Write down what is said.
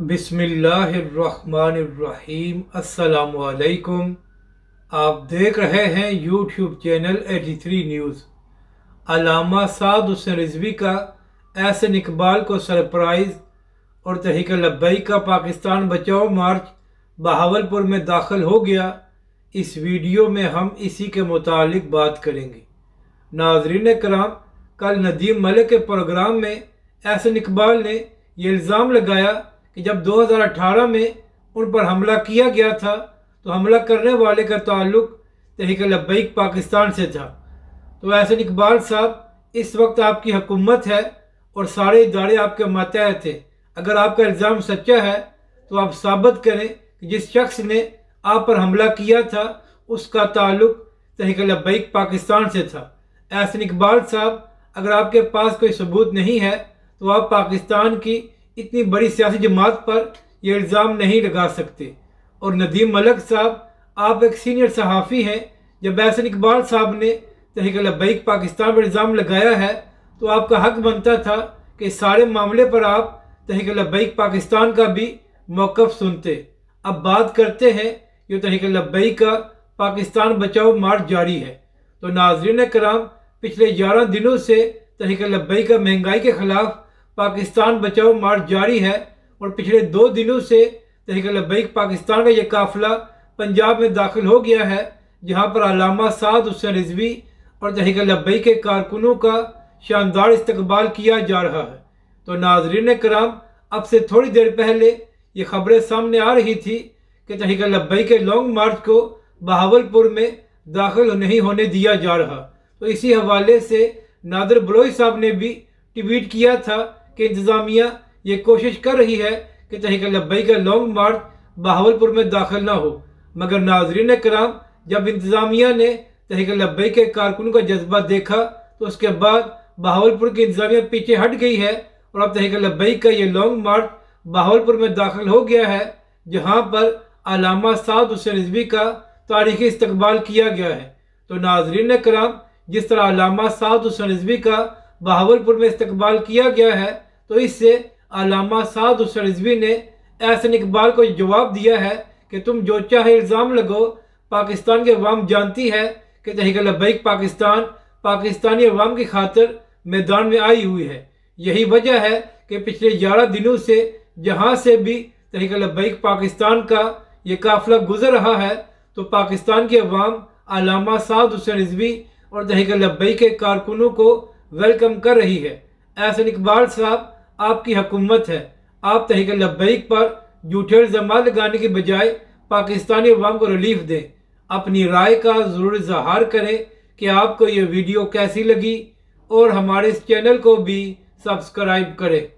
बिस्मिल्लाहिर्रहमानिर्रहीम। अस्सलाम वालेकुम। आप देख रहे हैं यूट्यूब चैनल 83 न्यूज़। अल्लामा साद हुसैन रिजवी का एहसन इकबाल को सरप्राइज़ और तहरीक लब्बैक का पाकिस्तान बचाओ मार्च बहावलपुर में दाखिल हो गया। इस वीडियो में हम इसी के मुतालिक बात करेंगे। नाज़रीन कराम, कल नदीम मलिक के प्रोग्राम में एहसन इकबाल ने यह इल्ज़ाम लगाया कि जब 2018 में उन पर हमला किया गया था तो हमला करने वाले का ताल्लुक तहरीक लब्बैक पाकिस्तान से था। तो एहसन इकबाल साहब, इस वक्त आपकी हुकूमत है और सारे इदारे आपके मातहत थे। अगर आपका इल्ज़ाम सच्चा है तो आप साबित करें कि जिस शख्स ने आप पर हमला किया था उसका ताल्लुक तहरीक लब्बैक पाकिस्तान से था। एहसन इकबाल साहब, अगर आपके पास कोई सबूत नहीं है तो आप पाकिस्तान की इतनी बड़ी सियासी जमात पर यह इल्ज़ाम नहीं लगा सकते। और नदीम मलिक साहब, आप एक सीनियर सहाफ़ी हैं। जब एहसन इकबाल साहब ने तहरीक लब्बैक पाकिस्तान पर इल्ज़ाम लगाया है तो आपका हक बनता था कि सारे मामले पर आप तहरीक लब्बैक पाकिस्तान का भी मौक़िफ़ सुनते। अब बात करते हैं कि तहरीक लब्बैक का पाकिस्तान बचाओ मार्च जारी है। तो नाज़रीन कराम, पिछले 11 दिनों से तहरीक लब्बैक का महंगाई के ख़िलाफ़ पाकिस्तान बचाओ मार्च जारी है और पिछले 2 दिनों से तहरीक लब्बैक पाकिस्तान का यह काफ़िला पंजाब में दाखिल हो गया है, जहां पर अल्लामा साद हुसैन रिजवी और तहरीक लब्बैक के कारकुनों का शानदार इस्तकबाल किया जा रहा है। तो नाज़रीन कराम, अब से थोड़ी देर पहले ये खबरें सामने आ रही थी कि तहरीक लब्बैक के लॉन्ग मार्च को बहावलपुर में दाखिल नहीं होने दिया जा रहा। तो इसी हवाले से नादिर बलोच साहब ने भी ट्वीट किया था कि इंतज़ामिया ये कोशिश कर रही है कि तहरीक लब्बैक का लॉन्ग मार्च बहावलपुर में दाखिल ना हो। मगर नाज़रीन कराम, जब इंतज़ामिया ने तहरीक लब्बैक के कारकुनों का जज्बा देखा तो उसके बाद बहावलपुर की इंतज़ामिया पीछे हट गई है और अब तहरीक लब्बैक का ये लॉन्ग मार्च बहावलपुर में दाखिल हो गया है, जहाँ पर अल्लामा साद हुसैन रिजवी का तारीख़ी इस्तकबाल किया गया है। तो नाज़रीन कराम, जिस तरह अल्लामा साद हुसैन रिजवी का बहावलपुर में इस्तकबाल किया गया है, तो इससे अल्लामा साद हुसैन रिजवी ने एहसन इकबाल को जवाब दिया है कि तुम जो चाहे इल्ज़ाम लगो, पाकिस्तान की अवाम जानती है कि तहरीक लब्बैक पाकिस्तान पाकिस्तानी अवाम की खातिर मैदान में आई हुई है। यही वजह है कि पिछले 11 दिनों से जहाँ से भी तहरीक लब्बैक पाकिस्तान का ये काफ़िला गुजर रहा है तो पाकिस्तान की अवाम अल्लामा साद हुसैन रिजवी और तहरीक लब्बैक के कारकुनों को वेलकम कर रही है। एहसन इकबाल साहब, आपकी हुकूमत है। आप तहरीक लब्बैक पर झूठे इल्ज़ाम लगाने के बजाय पाकिस्तानी अवाम को रिलीफ दें। अपनी राय का ज़रूर इज़हार करें कि आपको ये वीडियो कैसी लगी और हमारे इस चैनल को भी सब्सक्राइब करें।